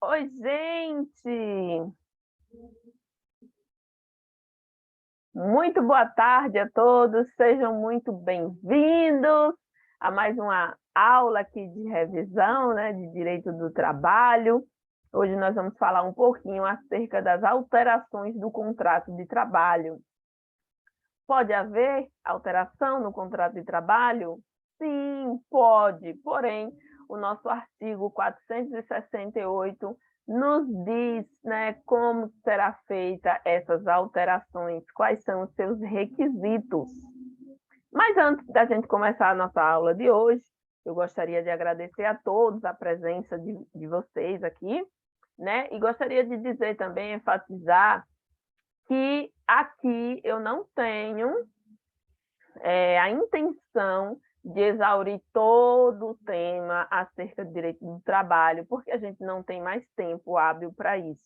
Oi, gente! Muito boa tarde a todos, sejam muito bem-vindos a mais uma aula aqui de revisão, né, de Direito do Trabalho. Hoje nós vamos falar um pouquinho acerca das alterações do contrato de trabalho. Pode haver alteração no contrato de trabalho? Sim, pode, porém, o nosso artigo 468 nos diz, né, como será feita essas alterações, quais são os seus requisitos. Mas antes da gente começar a nossa aula de hoje, eu gostaria de agradecer a todos a presença de vocês aqui, né? E gostaria de dizer também, enfatizar, que aqui eu não tenho a intenção de exaurir todo o tema acerca do direito do trabalho, porque a gente não tem mais tempo hábil para isso.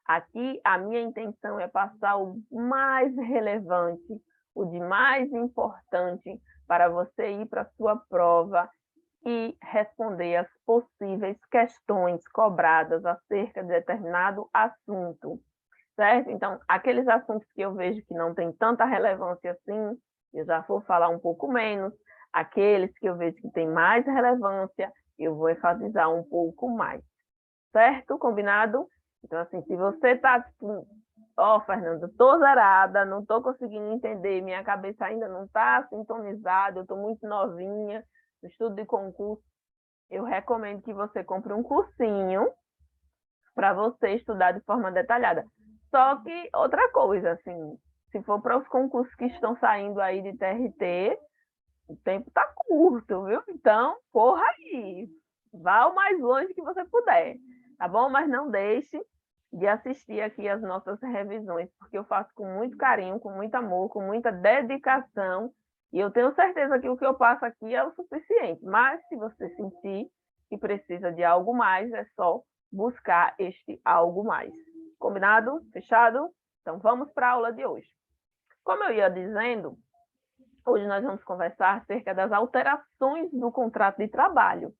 Aqui, a minha intenção é passar o mais relevante, o de mais importante para você ir para a sua prova e responder as possíveis questões cobradas acerca de determinado assunto, certo? Então, aqueles assuntos que eu vejo que não tem tanta relevância assim, eu já vou falar um pouco menos. Aqueles que eu vejo que tem mais relevância, eu vou enfatizar um pouco mais, certo? Combinado? Então, assim, se você está tipo, Fernando, estou zerada, não estou conseguindo entender, minha cabeça ainda não está sintonizada, eu estou muito novinha no estudo de concurso, eu recomendo que você compre um cursinho para você estudar de forma detalhada. Só que outra coisa, assim, se for para os concursos que estão saindo aí de TRT, o tempo está curto, viu? Então, corra aí, vá o mais longe que você puder, tá bom? Mas não deixe de assistir aqui as nossas revisões, porque eu faço com muito carinho, com muito amor, com muita dedicação, e eu tenho certeza que o que eu passo aqui é o suficiente. Mas se você sentir que precisa de algo mais, é só buscar este algo mais. Combinado? Fechado? Então vamos para a aula de hoje. Como eu ia dizendo, hoje nós vamos conversar acerca das alterações do contrato de trabalho.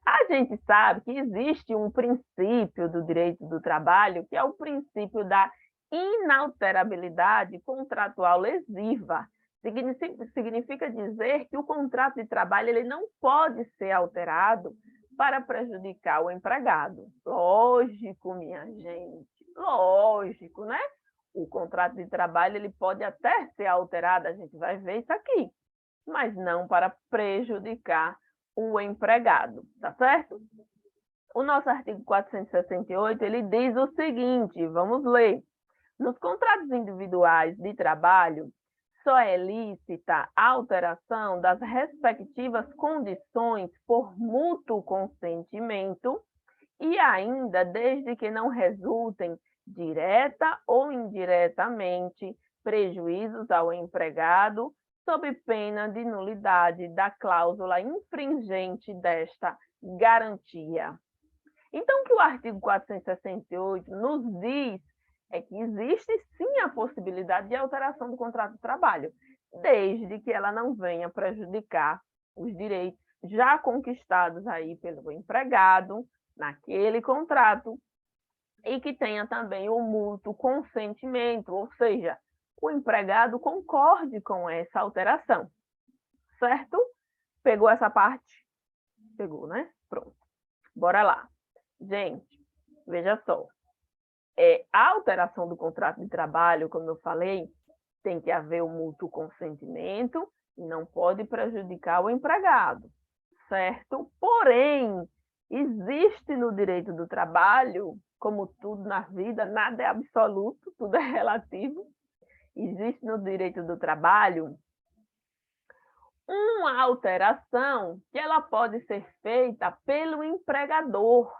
A gente sabe que existe um princípio do direito do trabalho, que é o princípio da inalterabilidade contratual lesiva. Significa dizer que o contrato de trabalho ele não pode ser alterado para prejudicar o empregado. Lógico, minha gente, lógico, né? O contrato de trabalho ele pode até ser alterado, a gente vai ver isso aqui, mas não para prejudicar o empregado, tá certo? O nosso artigo 468, ele diz o seguinte, vamos ler. Nos contratos individuais de trabalho, só é lícita a alteração das respectivas condições por mútuo consentimento e ainda desde que não resultem direta ou indiretamente prejuízos ao empregado, sob pena de nulidade da cláusula infringente desta garantia. Então, o que o artigo 468 nos diz é que existe sim a possibilidade de alteração do contrato de trabalho, desde que ela não venha prejudicar os direitos já conquistados aí pelo empregado naquele contrato e que tenha também o mútuo consentimento, ou seja, o empregado concorde com essa alteração, certo? Pegou essa parte? Pegou, né? Pronto. Bora lá. Gente, veja só. A alteração do contrato de trabalho, como eu falei, tem que haver o mútuo consentimento e não pode prejudicar o empregado, certo? Porém, existe no direito do trabalho, como tudo na vida, nada é absoluto, tudo é relativo. Existe no direito do trabalho uma alteração que ela pode ser feita pelo empregador.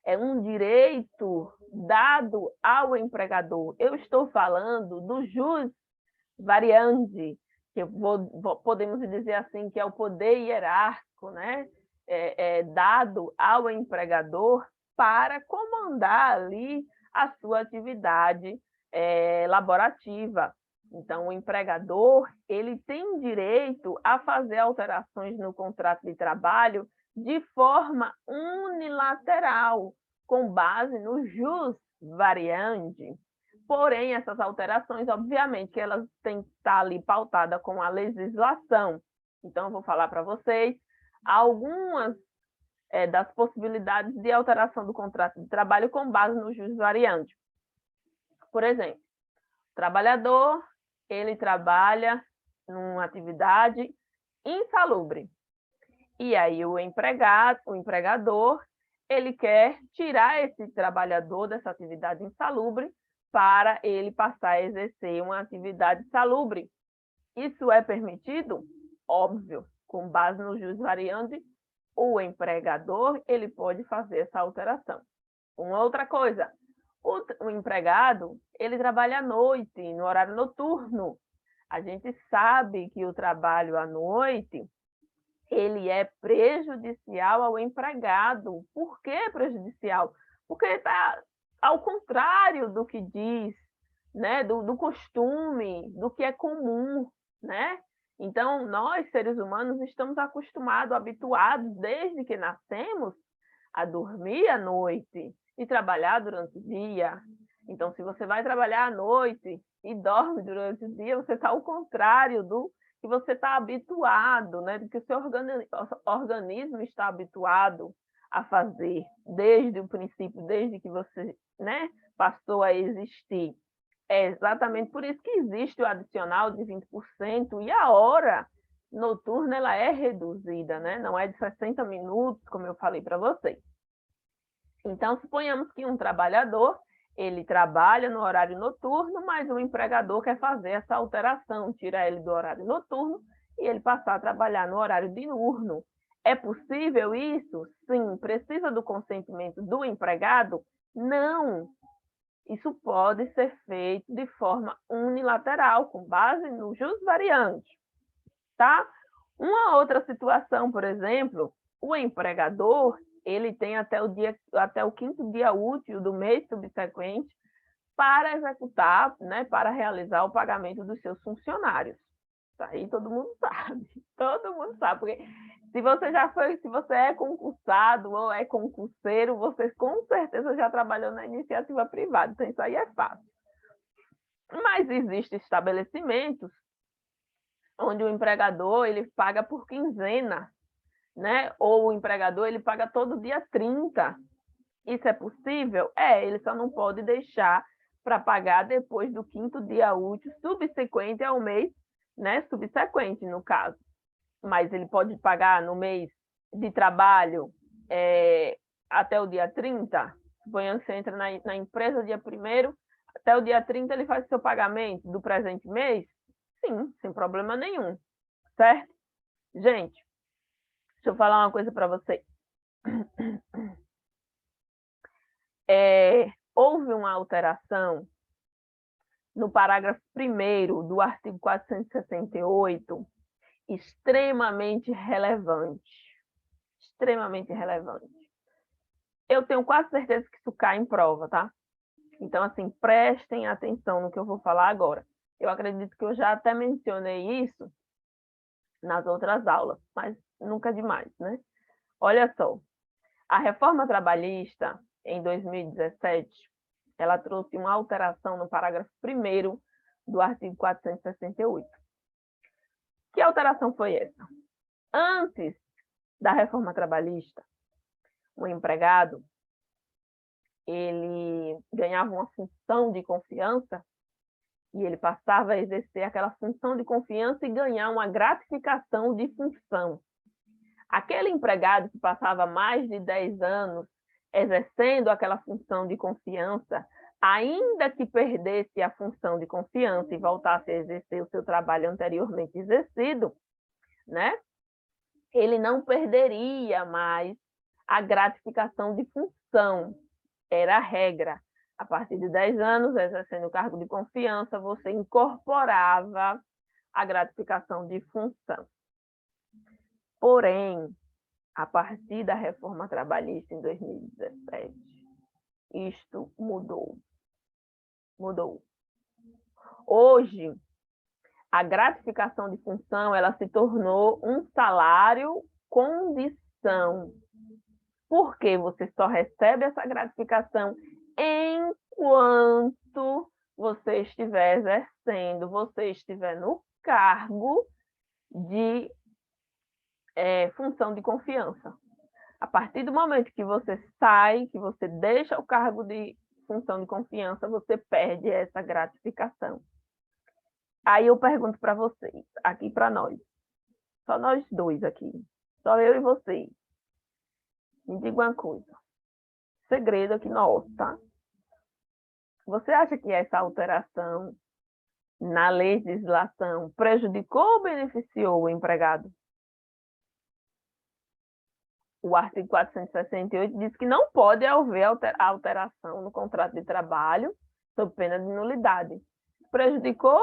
É um direito dado ao empregador. Eu estou falando do jus variandi, que podemos dizer assim, que é o poder hierárquico, né? Dado ao empregador para comandar ali a sua atividade laborativa. Então, o empregador ele tem direito a fazer alterações no contrato de trabalho de forma unilateral, com base no jus variandi. Porém, essas alterações, obviamente, que elas têm que estar ali pautadas com a legislação. Então, eu vou falar para vocês algumas das possibilidades de alteração do contrato de trabalho com base no jus variandi. Por exemplo, o trabalhador, ele trabalha numa atividade insalubre. E aí o empregador, ele quer tirar esse trabalhador dessa atividade insalubre para ele passar a exercer uma atividade salubre. Isso é permitido? Óbvio, com base no jus variandi, o empregador ele pode fazer essa alteração. Uma outra coisa, o empregado ele trabalha à noite, no horário noturno. A gente sabe que o trabalho à noite ele é prejudicial ao empregado. Por que prejudicial? Porque está ao contrário do que diz, né? do costume, do que é comum, né? Então, nós, seres humanos, estamos acostumados, habituados, desde que nascemos, a dormir à noite e trabalhar durante o dia. Então, se você vai trabalhar à noite e dorme durante o dia, você está ao contrário do que você está habituado, né? Do que o seu organismo está habituado a fazer desde o princípio, desde que você, né, passou a existir. É exatamente por isso que existe o adicional de 20% e a hora noturna ela é reduzida, né? Não é de 60 minutos, como eu falei para vocês. Então, suponhamos que um trabalhador ele trabalha no horário noturno, mas o empregador quer fazer essa alteração, tirar ele do horário noturno e ele passar a trabalhar no horário diurno. É possível isso? Sim. Precisa do consentimento do empregado? Não. Isso pode ser feito de forma unilateral, com base no jus variandi, tá? Uma outra situação, por exemplo, o empregador ele tem até o quinto dia útil do mês subsequente para executar, né, para realizar o pagamento dos seus funcionários. Isso aí todo mundo sabe, porque se você é concursado ou é concurseiro, você com certeza já trabalhou na iniciativa privada, então isso aí é fácil. Mas existem estabelecimentos onde o empregador ele paga por quinzena, né? Ou o empregador ele paga todo dia 30. Isso é possível? Ele só não pode deixar para pagar depois do quinto dia útil subsequente ao mês, né? Subsequente, no caso. Mas ele pode pagar no mês de trabalho até o dia 30. Suponhamos que você entra na empresa dia 1º, até o dia 30 ele faz o seu pagamento do presente mês? Sim, sem problema nenhum, certo? Gente, deixa eu falar uma coisa para vocês. Houve uma alteração no parágrafo 1º do artigo 468, extremamente relevante. Extremamente relevante. Eu tenho quase certeza que isso cai em prova, tá? Então, assim, prestem atenção no que eu vou falar agora. Eu acredito que eu já até mencionei isso nas outras aulas, mas nunca demais, né? Olha só, a reforma trabalhista, em 2017, ela trouxe uma alteração no parágrafo 1º do artigo 468. Que alteração foi essa? Antes da reforma trabalhista, o empregado ele ganhava uma função de confiança e ele passava a exercer aquela função de confiança e ganhar uma gratificação de função. Aquele empregado que passava mais de 10 anos exercendo aquela função de confiança, ainda que perdesse a função de confiança e voltasse a exercer o seu trabalho anteriormente exercido, né? Ele não perderia mais a gratificação de função. Era a regra. A partir de 10 anos, exercendo o cargo de confiança, você incorporava a gratificação de função. Porém, a partir da reforma trabalhista em 2017, isto mudou. Mudou. Hoje, a gratificação de função ela se tornou um salário condição. Porque você só recebe essa gratificação enquanto você estiver exercendo, você estiver no cargo de função de confiança. A partir do momento que você sai, que você deixa o cargo de função de confiança, você perde essa gratificação. Aí eu pergunto para vocês, aqui para nós, só nós dois aqui, só eu e vocês. Me diga uma coisa, segredo aqui nosso, tá? Você acha que essa alteração na legislação prejudicou ou beneficiou o empregado? O artigo 468 diz que não pode haver alteração no contrato de trabalho sob pena de nulidade. Prejudicou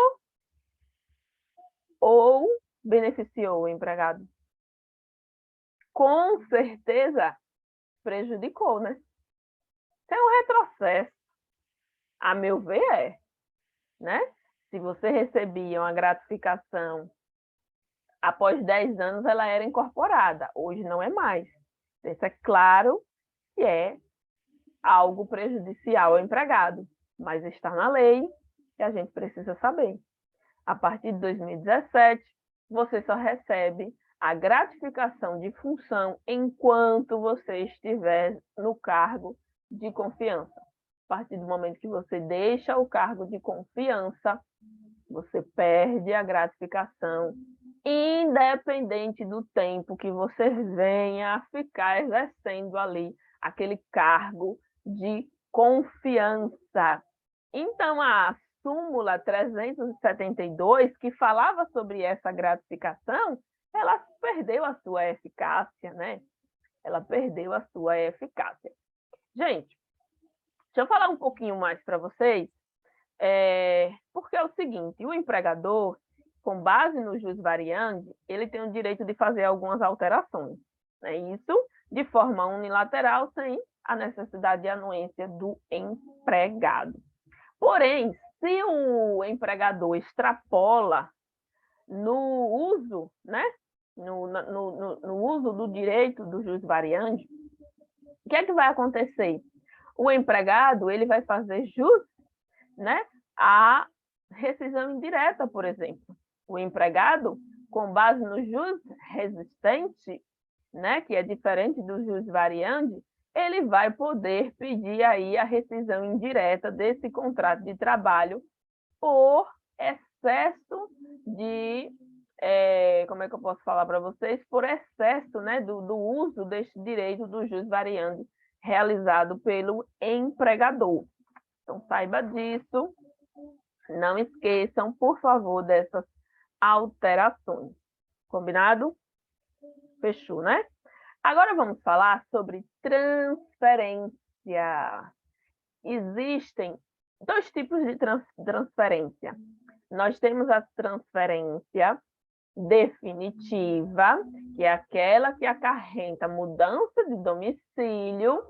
ou beneficiou o empregado? Com certeza prejudicou, né? Isso é um retrocesso. A meu ver, né? Se você recebia uma gratificação após 10 anos, ela era incorporada. Hoje não é mais. Isso é claro que é algo prejudicial ao empregado, mas está na lei e a gente precisa saber. A partir de 2017, você só recebe a gratificação de função enquanto você estiver no cargo de confiança. A partir do momento que você deixa o cargo de confiança, você perde a gratificação, independente do tempo que você venha a ficar exercendo ali aquele cargo de confiança. Então, a súmula 372, que falava sobre essa gratificação, ela perdeu a sua eficácia, né? Ela perdeu a sua eficácia. Gente, deixa eu falar um pouquinho mais para vocês, porque é o seguinte, o empregador, com base no jus variandi, ele tem o direito de fazer algumas alterações, né? Isso de forma unilateral, sem a necessidade de anuência do empregado. Porém, se o empregador extrapola no uso, né? No uso do direito do jus variandi, o que é que vai acontecer? O empregado ele vai fazer jus, né, a rescisão indireta, por exemplo. O empregado, com base no jus resistente, né, que é diferente do jus variandi, ele vai poder pedir aí a rescisão indireta desse contrato de trabalho por excesso de, como é que eu posso falar para vocês? Por excesso, né, do uso deste direito do jus variandi realizado pelo empregador. Então, saiba disso. Não esqueçam, por favor, dessas alterações. Combinado? Fechou, né? Agora vamos falar sobre transferência. Existem dois tipos de transferência. Nós temos a transferência definitiva, que é aquela que acarreta mudança de domicílio,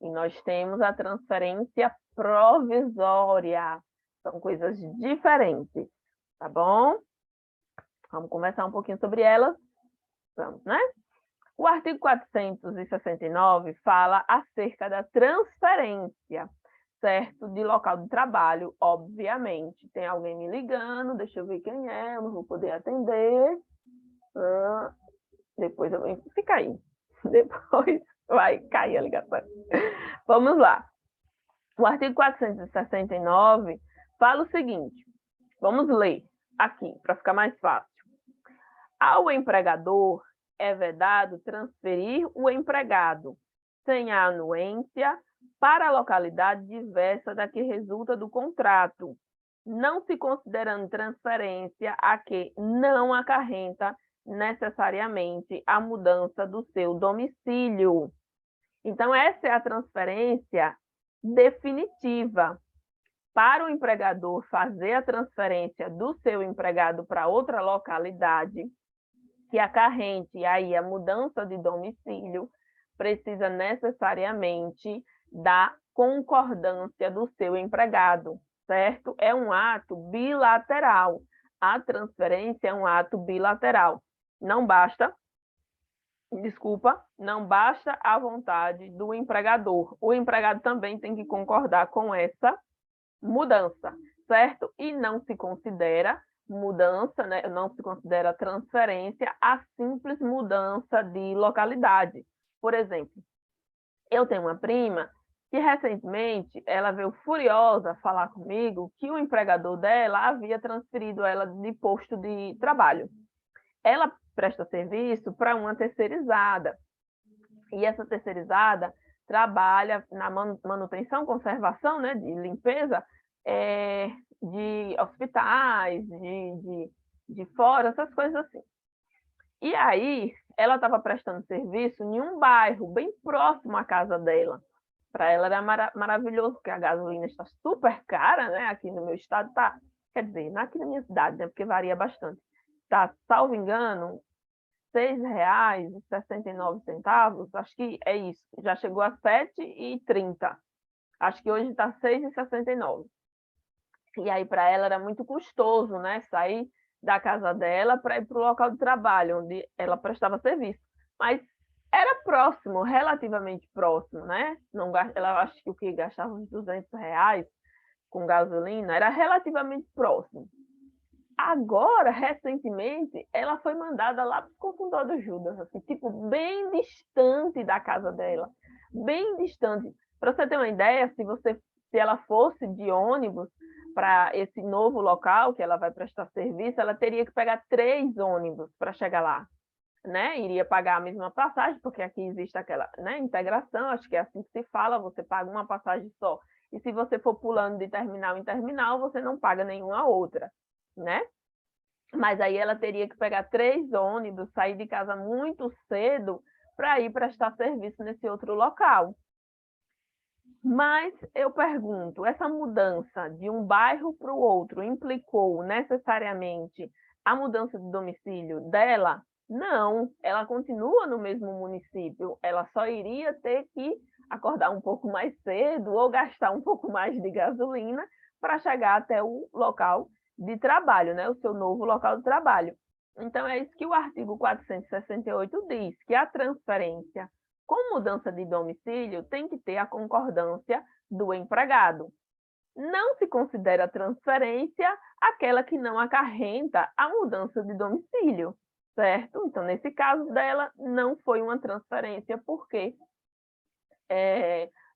e nós temos a transferência provisória. São coisas diferentes, tá bom? Vamos conversar um pouquinho sobre elas. Vamos, né? O artigo 469 fala acerca da transferência, certo? De local de trabalho, obviamente. Tem alguém me ligando, deixa eu ver quem é, eu não vou poder atender. Depois eu vou ficar aí. Depois vai cair a ligação. Vamos lá. O artigo 469 fala o seguinte, vamos ler aqui, para ficar mais fácil. Ao empregador é vedado transferir o empregado sem a anuência para a localidade diversa da que resulta do contrato, não se considerando transferência a que não acarreta necessariamente a mudança do seu domicílio. Então, essa é a transferência definitiva. Para o empregador fazer a transferência do seu empregado para outra localidade, que acarrete aí a mudança de domicílio, precisa necessariamente da concordância do seu empregado, certo? É um ato bilateral. A transferência é um ato bilateral. Não basta Desculpa, não basta a vontade do empregador. O empregado também tem que concordar com essa mudança, certo? E não se considera mudança, né? Não se considera transferência a simples mudança de localidade. Por exemplo, eu tenho uma prima que recentemente ela veio furiosa falar comigo que o empregador dela havia transferido ela de posto de trabalho. Ela presta serviço para uma terceirizada. E essa terceirizada trabalha na manutenção, conservação, né, de limpeza de hospitais, de fora, essas coisas assim. E aí, ela estava prestando serviço em um bairro bem próximo à casa dela. Para ela era maravilhoso, porque a gasolina está super cara, né? Aqui no meu estado tá, quer dizer, não aqui na minha cidade, né? Porque varia bastante. Tá, salvo engano, R$ 6,69, acho que é isso. Já chegou a R$ 7,30. Acho que hoje está R$ 6,69. E aí, para ela, era muito custoso, né? Sair da casa dela para ir para o local de trabalho, onde ela prestava serviço. Mas era próximo, relativamente próximo, né? Não, ela acho que o que gastava uns R$ 200 com gasolina, era relativamente próximo. Agora, recentemente, ela foi mandada lá para o Confundó do Judas, assim, tipo, bem distante da casa dela. Bem distante. Para você ter uma ideia, se ela fosse de ônibus para esse novo local que ela vai prestar serviço, ela teria que pegar 3 ônibus para chegar lá. Né? Iria pagar a mesma passagem, porque aqui existe aquela, né, integração, acho que é assim que se fala, você paga uma passagem só. E se você for pulando de terminal em terminal, você não paga nenhuma outra, né? Mas aí ela teria que pegar 3 ônibus, sair de casa muito cedo para ir prestar serviço nesse outro local. Mas eu pergunto, essa mudança de um bairro para o outro implicou necessariamente a mudança de domicílio dela? Não, ela continua no mesmo município, ela só iria ter que acordar um pouco mais cedo ou gastar um pouco mais de gasolina para chegar até o local de trabalho, né? O seu novo local de trabalho. Então, é isso que o artigo 468 diz, que a transferência com mudança de domicílio tem que ter a concordância do empregado. Não se considera transferência aquela que não acarreta a mudança de domicílio, certo? Então, nesse caso dela, não foi uma transferência, porque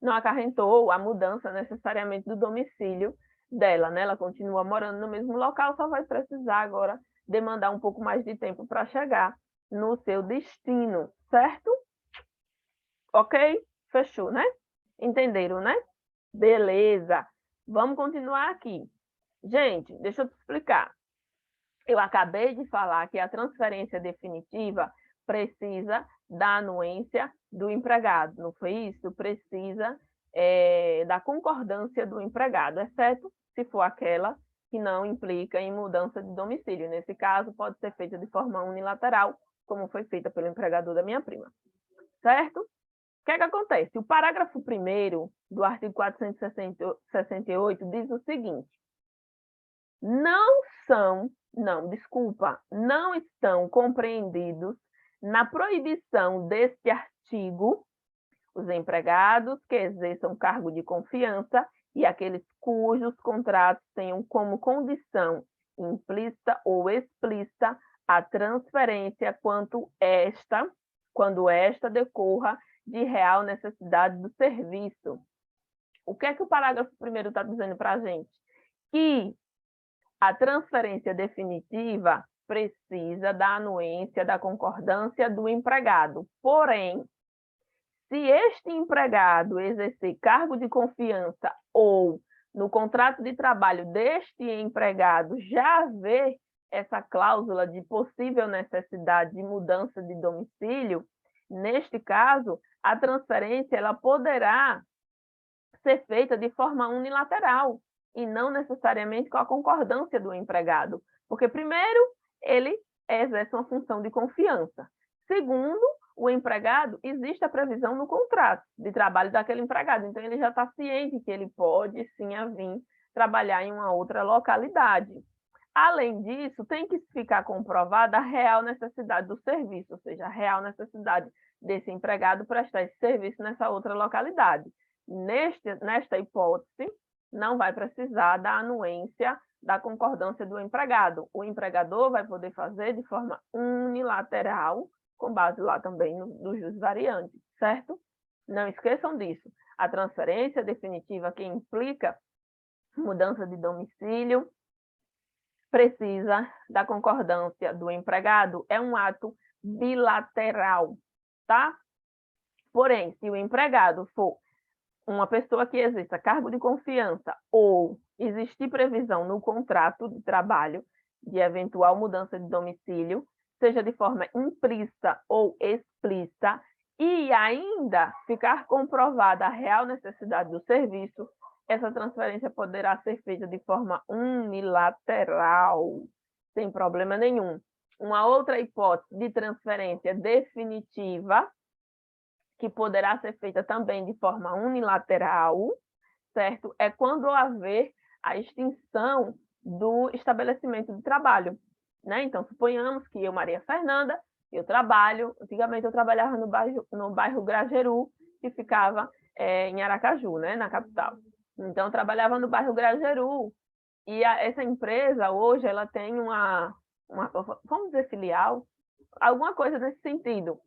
não acarretou a mudança necessariamente do domicílio dela, né? Ela continua morando no mesmo local, só vai precisar agora demandar um pouco mais de tempo para chegar no seu destino, certo? Ok? Fechou, né? Entenderam, né? Beleza. Vamos continuar aqui. Gente, deixa eu te explicar. Eu acabei de falar que a transferência definitiva precisa da anuência do empregado, não foi isso? Precisa da concordância do empregado, exceto se for aquela que não implica em mudança de domicílio. Nesse caso, pode ser feita de forma unilateral, como foi feita pelo empregador da minha prima. Certo? O que é que acontece? O parágrafo 1º do artigo 468 diz o seguinte: não estão compreendidos na proibição deste artigo os empregados que exerçam cargo de confiança e aqueles cujos contratos tenham como condição implícita ou explícita a transferência quando esta decorra de real necessidade do serviço. O que é que o parágrafo 1º está dizendo para a gente? Que a transferência definitiva precisa da anuência, da concordância do empregado. Porém, se este empregado exercer cargo de confiança ou no contrato de trabalho deste empregado já haver essa cláusula de possível necessidade de mudança de domicílio, neste caso, a transferência ela poderá ser feita de forma unilateral e não necessariamente com a concordância do empregado, porque primeiro ele exerce uma função de confiança. Segundo, o empregado, existe a previsão no contrato de trabalho daquele empregado, então ele já está ciente que ele pode sim vir trabalhar em uma outra localidade. Além disso, tem que ficar comprovada a real necessidade do serviço, ou seja, a real necessidade desse empregado prestar esse serviço nessa outra localidade. Nesta hipótese, não vai precisar da anuência da concordância do empregado. O empregador vai poder fazer de forma unilateral, com base lá também no jus variante, certo? Não esqueçam disso. A transferência definitiva que implica mudança de domicílio precisa da concordância do empregado, é um ato bilateral, tá? Porém, se o empregado for uma pessoa que exerça cargo de confiança ou existir previsão no contrato de trabalho de eventual mudança de domicílio, seja de forma implícita ou explícita, e ainda ficar comprovada a real necessidade do serviço, essa transferência poderá ser feita de forma unilateral, sem problema nenhum. Uma outra hipótese de transferência definitiva, que poderá ser feita também de forma unilateral, certo? É quando haver a extinção do estabelecimento de trabalho, né? Então, suponhamos que eu, Maria Fernanda, antigamente eu trabalhava no bairro Grajeru, que ficava em Aracaju, né, na capital. Então, eu trabalhava no bairro Grajeru, e essa empresa, hoje, ela tem vamos dizer, filial, alguma coisa nesse sentido,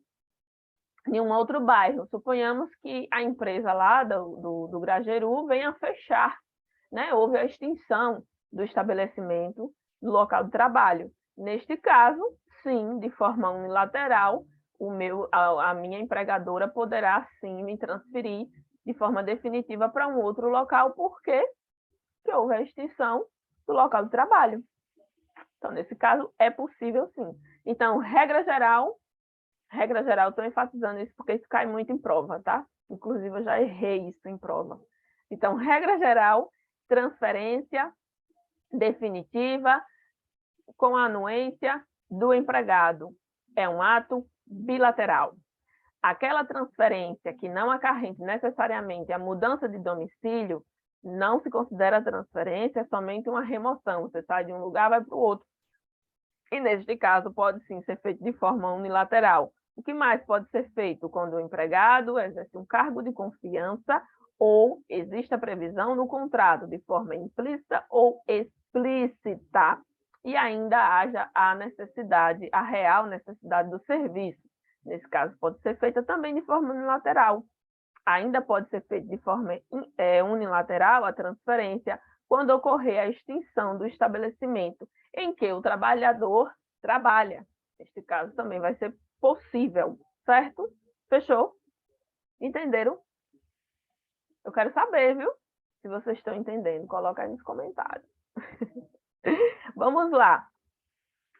em um outro bairro. Suponhamos que a empresa lá do Grajeru venha a fechar, né? Houve a extinção do estabelecimento do local de trabalho. Neste caso, sim, de forma unilateral, a minha empregadora poderá, sim, me transferir de forma definitiva para um outro local, porque houve a extinção do local de trabalho. Então, nesse caso, é possível, sim. Então, regra geral, estou enfatizando isso porque isso cai muito em prova, tá? Inclusive, eu já errei isso em prova. Então, regra geral, transferência definitiva com a anuência do empregado. É um ato bilateral. Aquela transferência que não acarrente necessariamente a mudança de domicílio não se considera transferência, é somente uma remoção. Você sai de um lugar, vai para o outro. E, neste caso, pode sim ser feito de forma unilateral. O que mais pode ser feito quando o empregado exerce um cargo de confiança ou existe a previsão no contrato de forma implícita ou explícita e ainda haja a real necessidade do serviço. Nesse caso, pode ser feita também de forma unilateral. Ainda pode ser feita de forma unilateral a transferência quando ocorrer a extinção do estabelecimento em que o trabalhador trabalha. Neste caso, também vai ser possível, certo? Fechou? Entenderam? Eu quero saber, viu? Se vocês estão entendendo, coloca aí nos comentários. Vamos lá.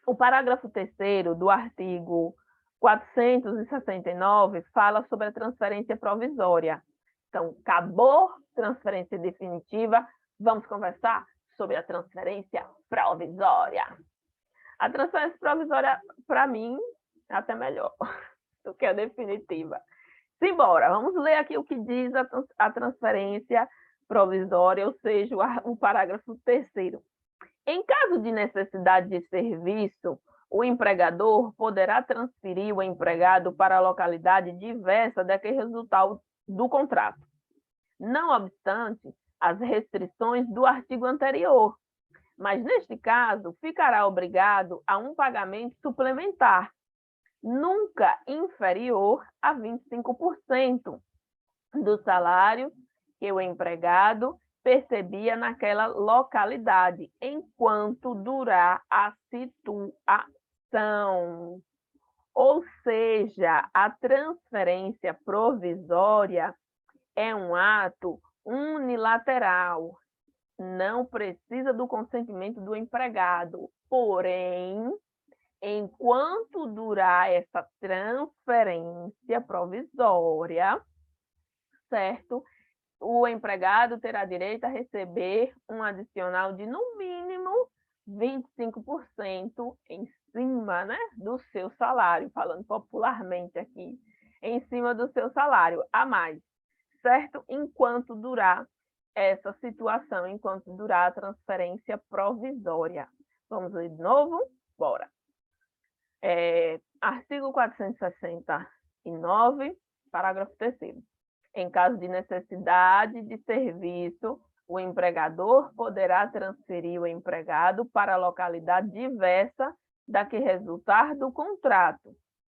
O parágrafo 3º do artigo 469 fala sobre a transferência provisória. Então, acabou transferência definitiva, vamos conversar sobre a transferência provisória. A transferência provisória, para mim, é até melhor do que a definitiva. Simbora, vamos ler aqui o que diz a transferência provisória, ou seja, o parágrafo 3º. Em caso de necessidade de serviço, o empregador poderá transferir o empregado para a localidade diversa da que resultar do contrato, não obstante as restrições do artigo anterior, mas, neste caso, ficará obrigado a um pagamento suplementar, nunca inferior a 25% do salário que o empregado percebia naquela localidade, enquanto durar a situação. Ou seja, a transferência provisória é um ato unilateral, não precisa do consentimento do empregado, porém, enquanto durar essa transferência provisória, certo? O empregado terá direito a receber um adicional de, no mínimo, 25% em cima, né, do seu salário, falando popularmente aqui, em cima do seu salário, a mais, certo? Enquanto durar essa situação, enquanto durar a transferência provisória. Vamos ler de novo? Bora. Artigo 469, parágrafo 3º. Em caso de necessidade de serviço, o empregador poderá transferir o empregado para a localidade diversa da que resultar do contrato,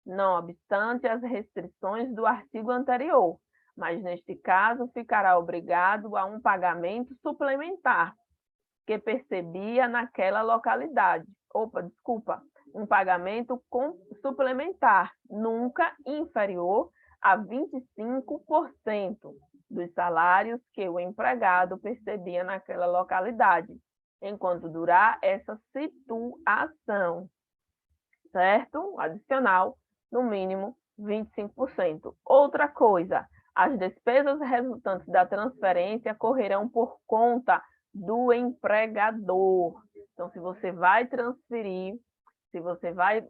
não obstante as restrições do artigo anterior, mas neste caso ficará obrigado a um pagamento suplementar que percebia naquela localidade. Um pagamento suplementar, nunca inferior a 25% dos salários que o empregado percebia naquela localidade, enquanto durar essa situação, certo? Adicional, no mínimo 25%. Outra coisa, as despesas resultantes da transferência correrão por conta do empregador. Então, se você vai transferir, se você vai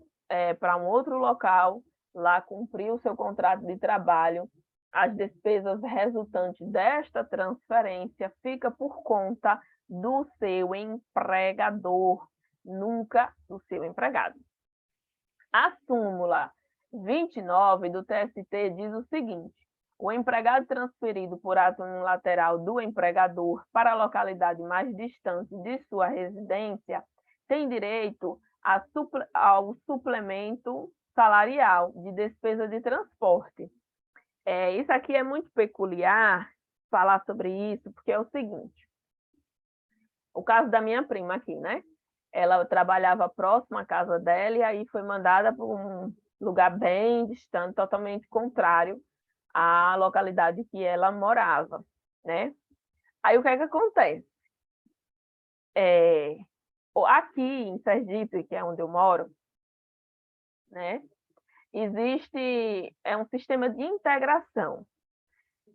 para um outro local, lá cumprir o seu contrato de trabalho, as despesas resultantes desta transferência fica por conta do seu empregador, nunca do seu empregado. A súmula 29 do TST diz o seguinte: o empregado transferido por ato unilateral do empregador para a localidade mais distante de sua residência tem direito ao suplemento salarial de despesa de transporte. Isso aqui é muito peculiar falar sobre isso, porque é o seguinte: o caso da minha prima aqui, né? Ela trabalhava próximo à casa dela e aí foi mandada para um lugar bem distante, totalmente contrário à localidade que ela morava, né? Aí o que é que acontece? Aqui em Sergipe, que é onde eu moro, né? Existe um sistema de integração.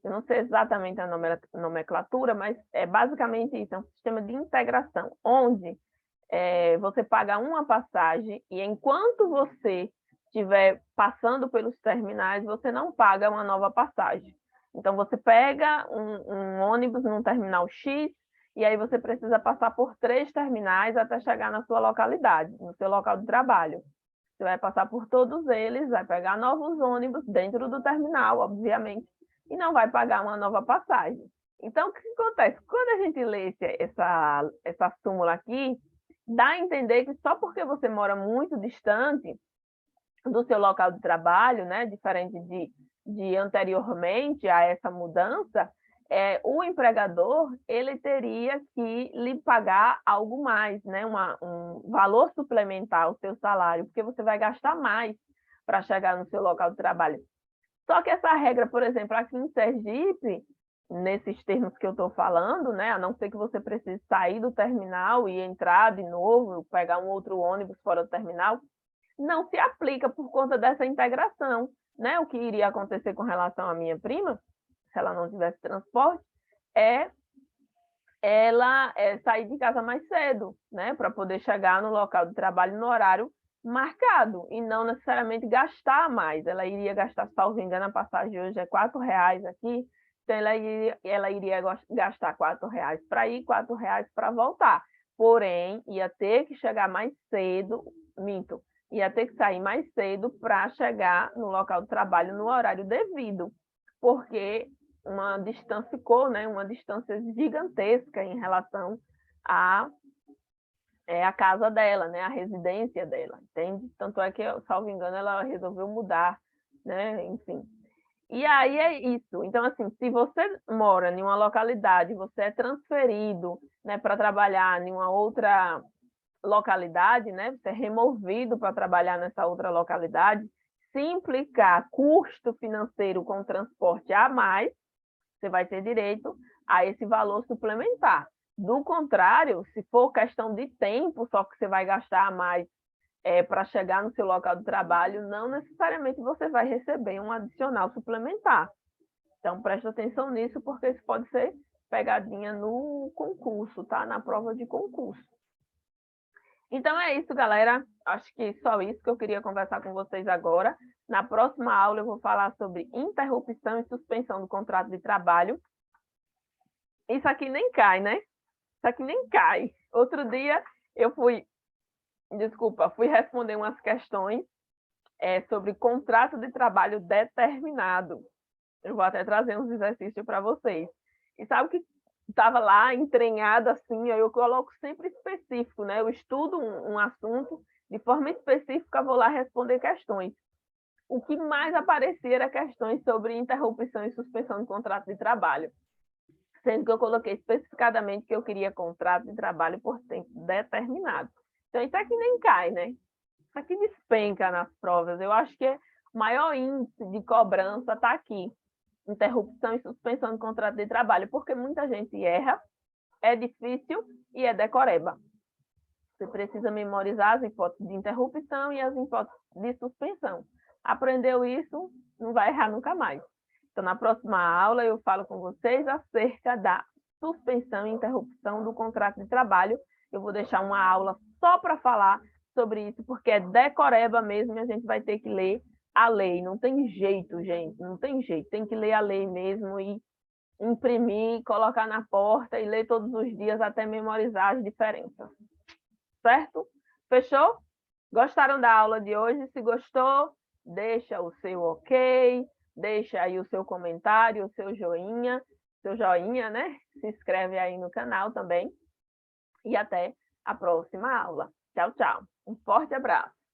Eu não sei exatamente a nomenclatura, mas é basicamente isso, é um sistema de integração, onde você paga uma passagem e enquanto você estiver passando pelos terminais, você não paga uma nova passagem. Então, você pega um ônibus num terminal X e aí você precisa passar por 3 terminais até chegar na sua localidade, no seu local de trabalho. Você vai passar por todos eles, vai pegar novos ônibus dentro do terminal, obviamente, e não vai pagar uma nova passagem. Então, o que acontece? Quando a gente lê essa súmula aqui, dá a entender que só porque você mora muito distante do seu local de trabalho, né, diferente de anteriormente a essa mudança, o empregador ele teria que lhe pagar algo mais, né, um valor suplementar ao seu salário, porque você vai gastar mais para chegar no seu local de trabalho. Só que essa regra, por exemplo, aqui em Sergipe, nesses termos que eu estou falando, né, a não ser que você precise sair do terminal e entrar de novo, pegar um outro ônibus fora do terminal, não se aplica por conta dessa integração, né? O que iria acontecer com relação à minha prima, se ela não tivesse transporte, ela sair de casa mais cedo, né? Para poder chegar no local de trabalho no horário marcado e não necessariamente gastar mais. Ela iria gastar, salvo engano, a passagem hoje é R$ 4 aqui, então ela iria gastar R$ 4 para ir, R$ 4 para voltar. Porém, ia ter que chegar mais cedo, ia ter que sair mais cedo para chegar no local de trabalho no horário devido, porque uma distância ficou, né, uma distância gigantesca em relação à a casa dela, né, a residência dela, entende? Tanto é que, salvo engano, ela resolveu mudar, né, enfim. E aí é isso. Então, assim, se você mora em uma localidade, você é transferido, né, para trabalhar em uma outra localidade, né, você é removido para trabalhar nessa outra localidade, se implicar custo financeiro com transporte a mais, você vai ter direito a esse valor suplementar. Do contrário, se for questão de tempo, só que você vai gastar mais para chegar no seu local de trabalho, não necessariamente você vai receber um adicional suplementar. Então, preste atenção nisso, porque isso pode ser pegadinha no concurso, tá? Na prova de concurso. Então, é isso, galera. Acho que só isso que eu queria conversar com vocês agora. Na próxima aula, eu vou falar sobre interrupção e suspensão do contrato de trabalho. Isso aqui nem cai, né? Isso aqui nem cai. Outro dia, eu fui desculpa, fui responder umas questões sobre contrato de trabalho determinado. Eu vou até trazer uns exercícios para vocês. E sabe que estava lá entranhada assim, eu coloco sempre específico, né? Eu estudo um assunto, de forma específica vou lá responder questões. O que mais aparecia era questões sobre interrupção e suspensão de contrato de trabalho, sendo que eu coloquei especificadamente que eu queria contrato de trabalho por tempo determinado. Então, isso aqui nem cai, né? Isso aqui despenca nas provas. Eu acho que o maior índice de cobrança está aqui, interrupção e suspensão de contrato de trabalho, porque muita gente erra, é difícil e é decoreba. Você precisa memorizar as hipóteses de interrupção e as hipóteses de suspensão. Aprendeu isso, não vai errar nunca mais. Então, na próxima aula, eu falo com vocês acerca da suspensão e interrupção do contrato de trabalho. Eu vou deixar uma aula só para falar sobre isso, porque é decoreba mesmo e a gente vai ter que ler a lei. Não tem jeito, gente, não tem jeito. Tem que ler a lei mesmo e imprimir, colocar na porta e ler todos os dias até memorizar as diferenças. Certo? Fechou? Gostaram da aula de hoje? Se gostou, deixa o seu ok, deixa aí o seu comentário, o seu joinha, né? Se inscreve aí no canal também. E até a próxima aula. Tchau, tchau. Um forte abraço.